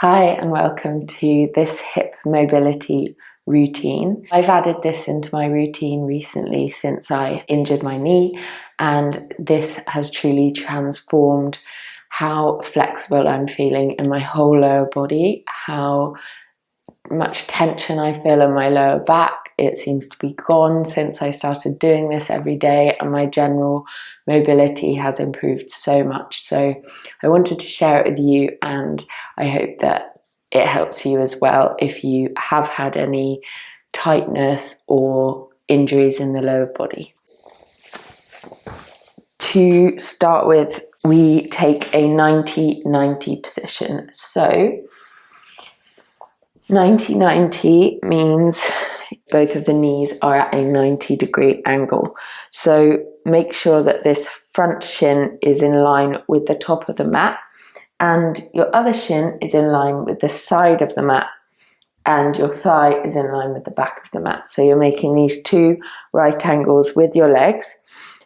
Hi and welcome to this hip mobility routine. I've added this into my routine recently since I injured my knee, and this has truly transformed how flexible I'm feeling in my whole lower body, how much tension I feel in my lower back. It seems to be gone since I started doing this every day, and my general mobility has improved so much. So I wanted to share it with you, and I hope that it helps you as well if you have had any tightness or injuries in the lower body. To start with, we take a 90-90 position. So 90-90 means both of the knees are at a 90-degree angle. So make sure that this front shin is in line with the top of the mat, and your other shin is in line with the side of the mat, and your thigh is in line with the back of the mat. So you're making these two right angles with your legs,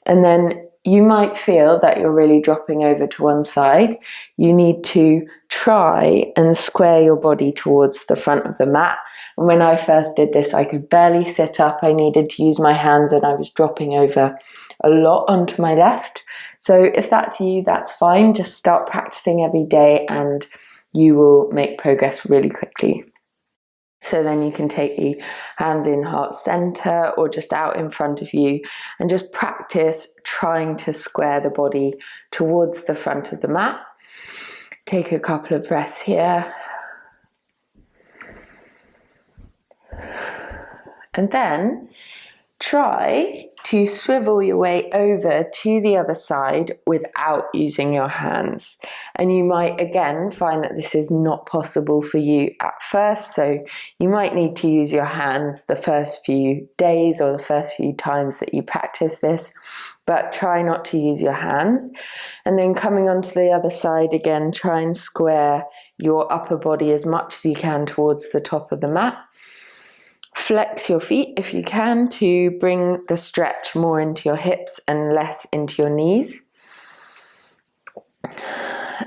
and then you might feel that you're really dropping over to one side. You need to try and square your body towards the front of the mat. And when I first did this, I could barely sit up. I needed to use my hands, and I was dropping over a lot onto my left. So if that's you, that's fine. Just start practicing every day and you will make progress really quickly. So then you can take the hands in heart center or just out in front of you and just practice trying to square the body towards the front of the mat. Take a couple of breaths here. And then try to swivel your way over to the other side without using your hands. And you might again find that this is not possible for you at first, so you might need to use your hands the first few days or the first few times that you practice this, but try not to use your hands. And then coming onto the other side again, try and square your upper body as much as you can towards the top of the mat. Flex your feet if you can to bring the stretch more into your hips and less into your knees.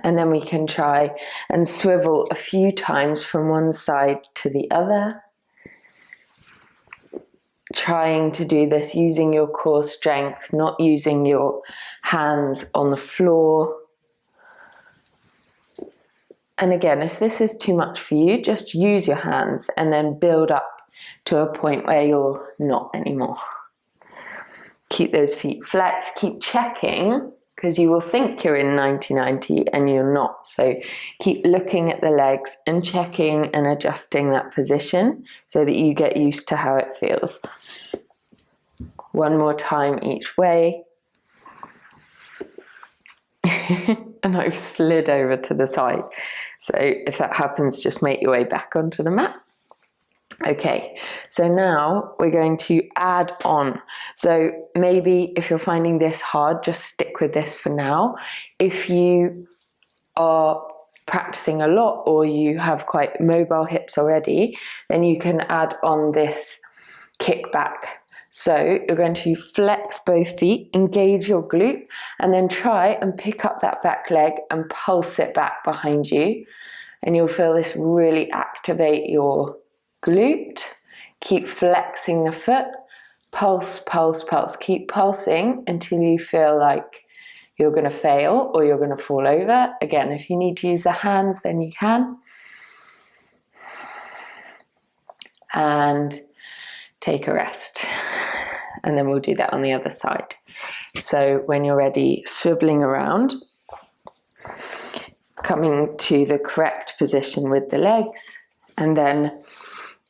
And then we can try and swivel a few times from one side to the other. Trying to do this using your core strength, not using your hands on the floor. And again, if this is too much for you, just use your hands and then build up to a point where you're not anymore. Keep those feet flexed, keep checking, because you will think you're in 90-90 and you're not. So keep looking at the legs and checking and adjusting that position so that you get used to how it feels. One more time each way. And I've slid over to the side. So if that happens, just make your way back onto the mat. Okay, so now we're going to add on. So maybe if you're finding this hard, just stick with this for now. If you are practicing a lot or you have quite mobile hips already, then you can add on this kickback. So you're going to flex both feet, engage your glute, and then try and pick up that back leg and pulse it back behind you. And you'll feel this really activate your glute. Keep flexing the foot. Pulse, pulse, pulse. Keep pulsing until you feel like you're going to fail or you're going to fall over. Again, if you need to use the hands, then you can. And take a rest. And then we'll do that on the other side. So when you're ready, swiveling around, coming to the correct position with the legs, and then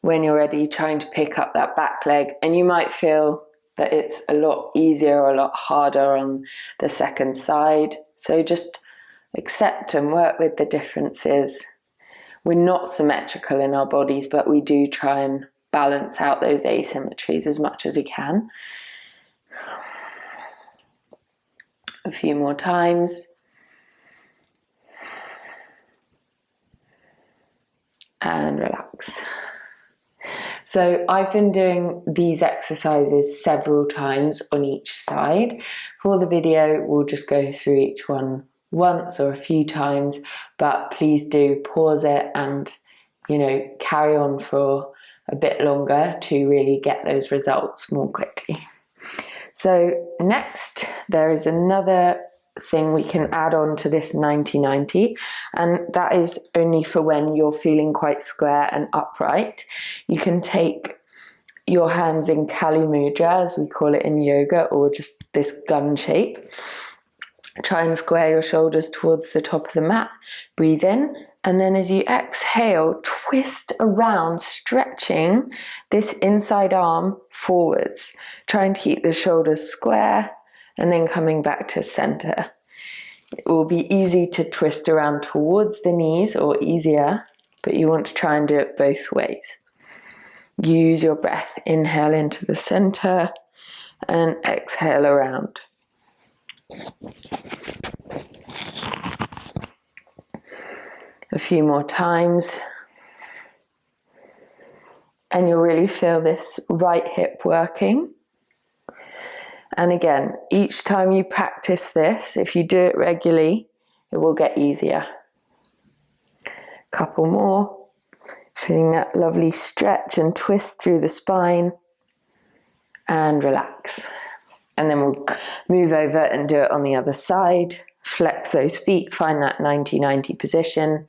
when you're ready, trying to pick up that back leg, and you might feel that it's a lot easier or a lot harder on the second side. So just accept and work with the differences. We're not symmetrical in our bodies, but we do try and balance out those asymmetries as much as we can. A few more times. And relax. So I've been doing these exercises several times on each side. For the video, we'll just go through each one once or a few times, but please do pause it and, carry on for a bit longer to really get those results more quickly. So next, there is another thing we can add on to this 90-90, and that is only for when you're feeling quite square and upright. You can take your hands in Kali Mudra, as we call it in yoga, or just this gun shape. Try and square your shoulders towards the top of the mat. Breathe in, and then as you exhale, twist around, stretching this inside arm forwards, trying to keep the shoulders square, and then coming back to center. It will be easy to twist around towards the knees, or easier, but you want to try and do it both ways. Use your breath. Inhale into the center and exhale around. A few more times. And you'll really feel this right hip working. And again, each time you practice this, if you do it regularly, it will get easier. Couple more. Feeling that lovely stretch and twist through the spine. And relax. And then we'll move over and do it on the other side. Flex those feet, find that 90-90 position,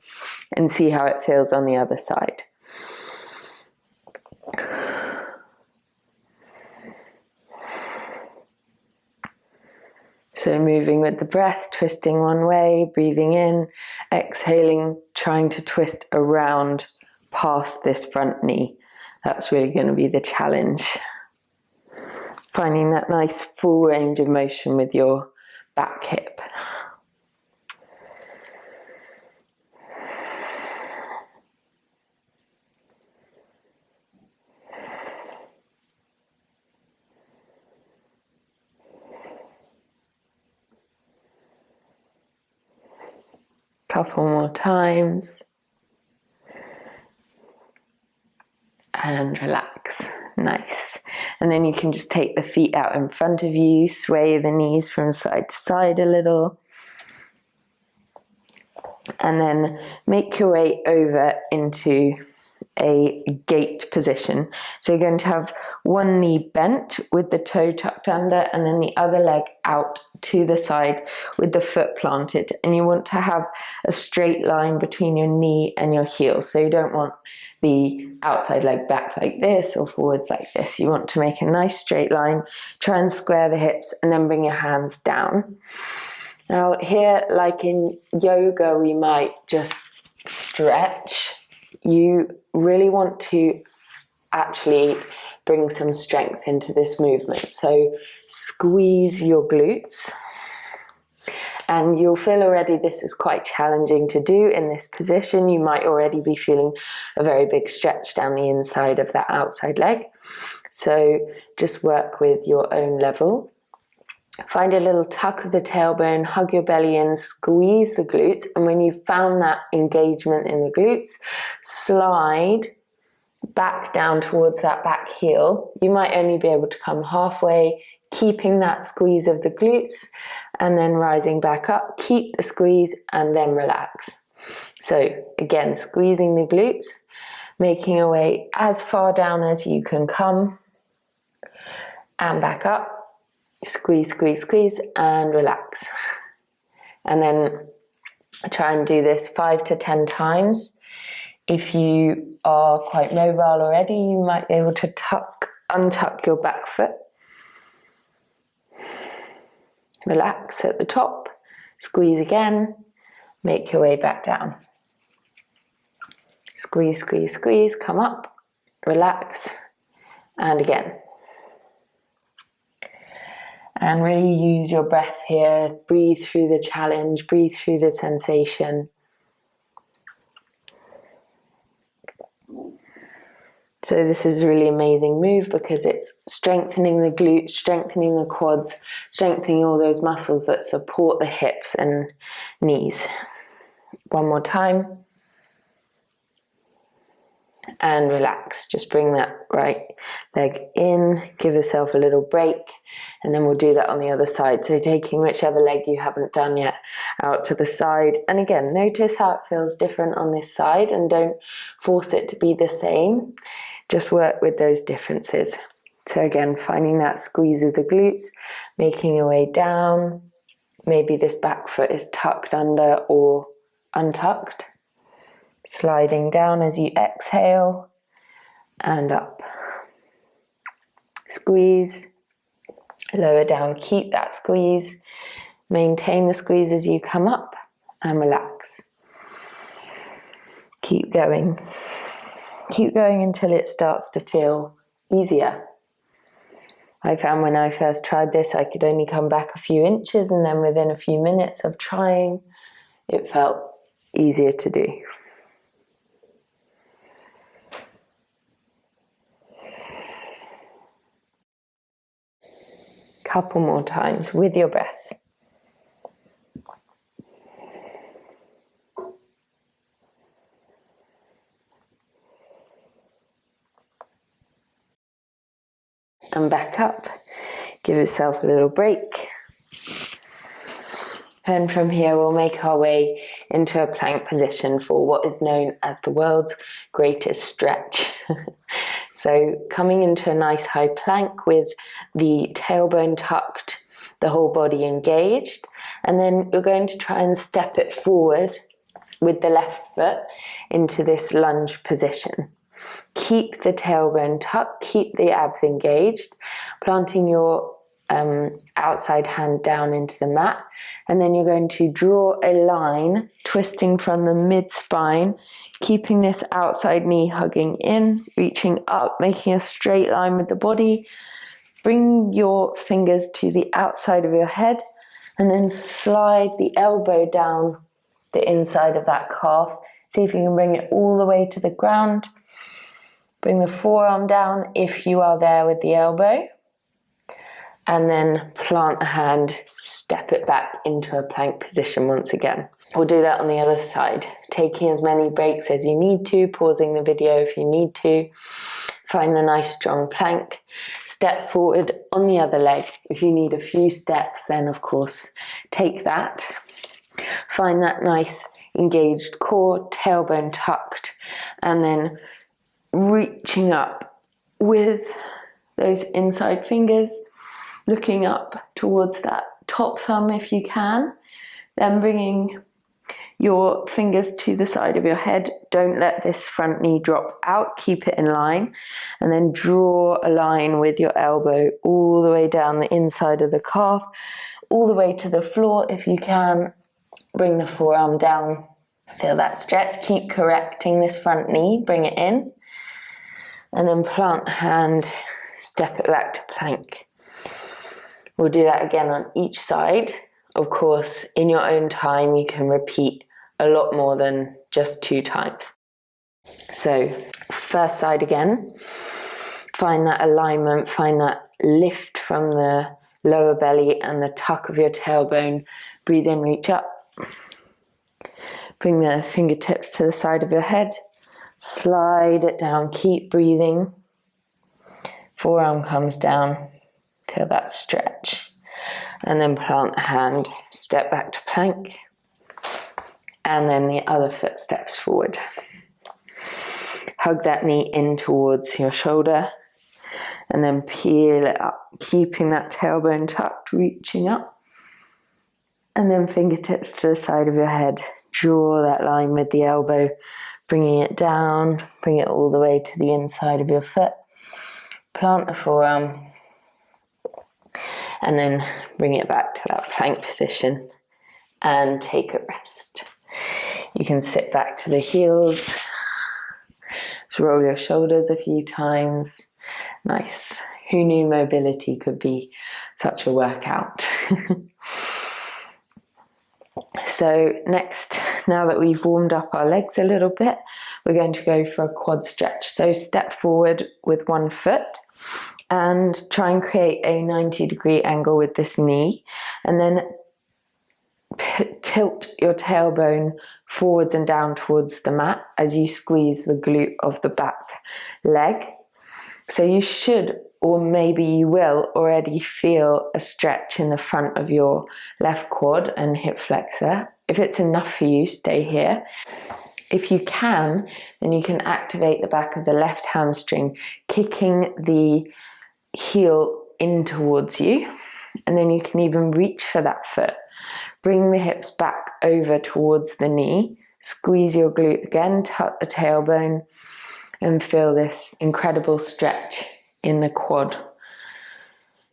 and see how it feels on the other side. So moving with the breath, twisting one way, breathing in, exhaling, trying to twist around past this front knee. That's really going to be the challenge. Finding that nice full range of motion with your back hip. Couple more times. And relax. Nice. And then you can just take the feet out in front of you, sway the knees from side to side a little. And then make your way over into a gate position. So you're going to have one knee bent with the toe tucked under, and then the other leg out to the side with the foot planted. And you want to have a straight line between your knee and your heel. So you don't want the outside leg back like this or forwards like this. You want to make a nice straight line. Try and square the hips and then bring your hands down. Now here, like in yoga, we might just stretch. You really want to actually bring some strength into this movement. So squeeze your glutes. And you'll feel already this is quite challenging to do in this position. You might already be feeling a very big stretch down the inside of that outside leg. So just work with your own level. Find a little tuck of the tailbone, hug your belly in, squeeze the glutes. And when you've found that engagement in the glutes, slide back down towards that back heel. You might only be able to come halfway, keeping that squeeze of the glutes, and then rising back up. Keep the squeeze and then relax. So again, squeezing the glutes, making your way as far down as you can come, and back up. Squeeze, squeeze, squeeze, and relax. And then try and do this 5 to 10 times. If you are quite mobile already, you might be able to untuck your back foot. Relax at the top, squeeze again, make your way back down. Squeeze, squeeze, squeeze, come up, relax, and again. And really use your breath here. Breathe through the challenge, breathe through the sensation. So this is a really amazing move because it's strengthening the glutes, strengthening the quads, strengthening all those muscles that support the hips and knees. One more time. and relax. Just bring that right leg in, give yourself a little break, and then we'll do that on the other side. So taking whichever leg you haven't done yet out to the side. And again, notice how it feels different on this side and don't force it to be the same. Just work with those differences. So again, finding that squeeze of the glutes, making your way down. Maybe this back foot is tucked under or untucked. Sliding down as you exhale and up. Squeeze, lower down, keep that squeeze. Maintain the squeeze as you come up and relax. Keep going. Keep going until it starts to feel easier. I found when I first tried this, I could only come back a few inches, and then within a few minutes of trying, it felt easier to do. Couple more times with your breath. And back up. Give yourself a little break. And from here we'll make our way into a plank position for what is known as the world's greatest stretch. So coming into a nice high plank with the tailbone tucked, the whole body engaged, and then you're going to try and step it forward with the left foot into this lunge position. Keep the tailbone tucked, keep the abs engaged, planting your outside hand down into the mat, and then you're going to draw a line, twisting from the mid-spine, keeping this outside knee hugging in, reaching up, making a straight line with the body. Bring your fingers to the outside of your head, and then slide the elbow down the inside of that calf. See if you can bring it all the way to the ground. Bring the forearm down if you are there with the elbow. And then plant a hand, step it back into a plank position once again. We'll do that on the other side, taking as many breaks as you need to, pausing the video if you need to. Find the nice strong plank. Step forward on the other leg. If you need a few steps, then of course take that. Find that nice engaged core, tailbone tucked, and then reaching up with those inside fingers, looking up towards that top thumb if you can, then bringing your fingers to the side of your head. Don't let this front knee drop out, keep it in line, and then draw a line with your elbow all the way down the inside of the calf, all the way to the floor if you can. Bring the forearm down, feel that stretch, keep correcting this front knee, bring it in, and then plant a hand, step it back to plank. We'll do that again on each side. Of course, in your own time, you can repeat a lot more than just 2 times. So, first side again. Find that alignment, find that lift from the lower belly and the tuck of your tailbone. Breathe in, reach up. Bring the fingertips to the side of your head. Slide it down, keep breathing. Forearm comes down. Feel that stretch, and then plant a hand, step back to plank, and then the other foot steps forward. Hug that knee in towards your shoulder, and then peel it up, keeping that tailbone tucked, reaching up, and then fingertips to the side of your head. Draw that line with the elbow, bringing it down, bring it all the way to the inside of your foot. Plant the forearm, and then bring it back to that plank position and take a rest. You can sit back to the heels, just roll your shoulders a few times. Nice. Who knew mobility could be such a workout? So next, now that we've warmed up our legs a little bit, we're going to go for a quad stretch. So step forward with one foot and try and create a 90-degree angle with this knee, and then tilt your tailbone forwards and down towards the mat as you squeeze the glute of the back leg. So you should, or maybe you will, already feel a stretch in the front of your left quad and hip flexor. If it's enough for you, stay here. If you can, then you can activate the back of the left hamstring, kicking the heel in towards you, and then you can even reach for that foot. Bring the hips back over towards the knee, squeeze your glute again, tuck the tailbone, and feel this incredible stretch in the quad.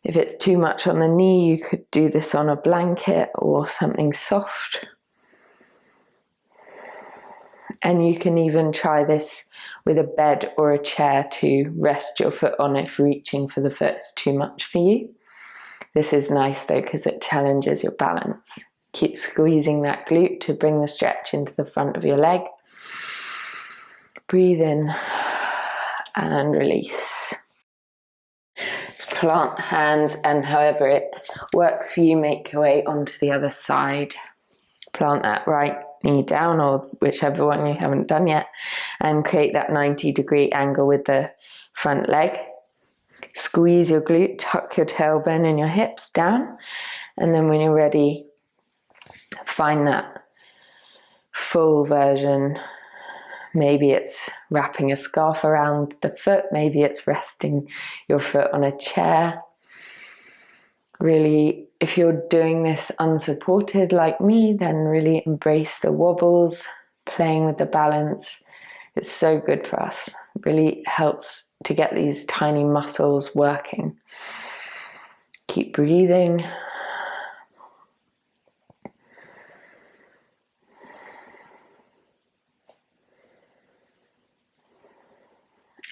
If it's too much on the knee, you could do this on a blanket or something soft. And you can even try this with a bed or a chair to rest your foot on if reaching for the foot is too much for you. This is nice though because it challenges your balance. Keep squeezing that glute to bring the stretch into the front of your leg. Breathe in and release. Just plant hands, and however it works for you, make your way onto the other side. Plant that right knee down, or whichever one you haven't done yet, and create that 90-degree angle with the front leg. Squeeze your glute, tuck your tailbone and your hips down, and then when you're ready, find that full version. Maybe it's wrapping a scarf around the foot, maybe it's resting your foot on a chair. Really, if you're doing this unsupported like me, then really embrace the wobbles, playing with the balance. It's so good for us. It really helps to get these tiny muscles working. Keep breathing.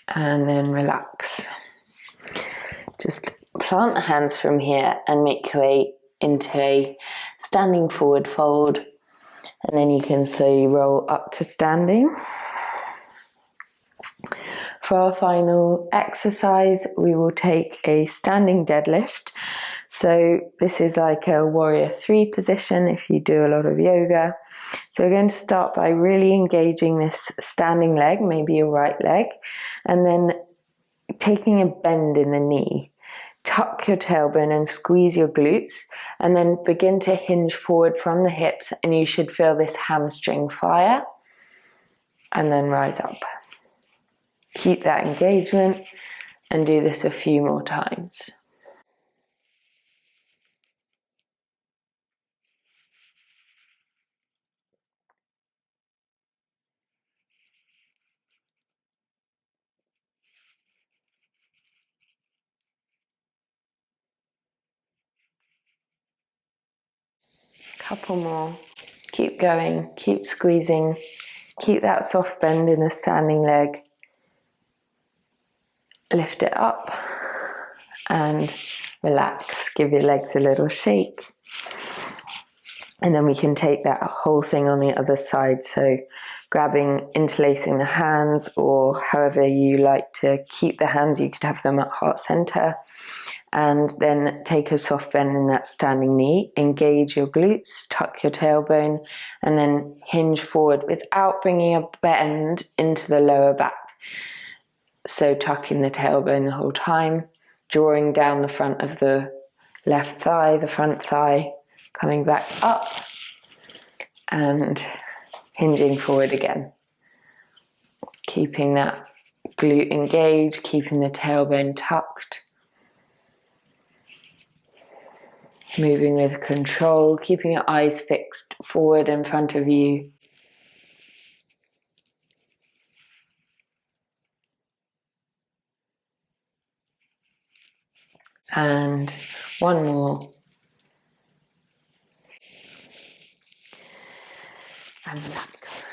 And then relax. Just plant the hands from here and make your way into a standing forward fold, and then you can slowly roll up to standing. For our final exercise, we will take a standing deadlift. So this is like a warrior 3 position if you do a lot of yoga. So we're going to start by really engaging this standing leg, maybe your right leg, and then taking a bend in the knee. Tuck your tailbone and squeeze your glutes, and then begin to hinge forward from the hips, and you should feel this hamstring fire, and then rise up. Keep that engagement and do this a few more times. Couple more. Keep going, keep squeezing, keep that soft bend in the standing leg. Lift it up and relax. Give your legs a little shake. And then we can take that whole thing on the other side. So grabbing, interlacing the hands, or however you like to keep the hands, you could have them at heart center. And then take a soft bend in that standing knee, engage your glutes, tuck your tailbone, and then hinge forward without bringing a bend into the lower back. So tucking the tailbone the whole time, drawing down the front of the left thigh, the front thigh, coming back up, and hinging forward again. Keeping that glute engaged, keeping the tailbone tucked. Moving with control, keeping your eyes fixed forward in front of you. And one more. And relax.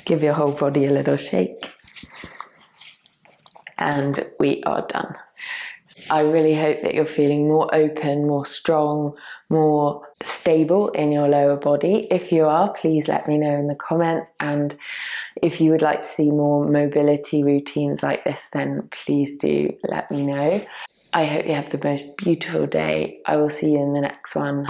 Give your whole body a little shake. And we are done. I really hope that you're feeling more open, more strong, more stable in your lower body. If you are, please let me know in the comments. And if you would like to see more mobility routines like this, then please do let me know. I hope you have the most beautiful day. I will see you in the next one.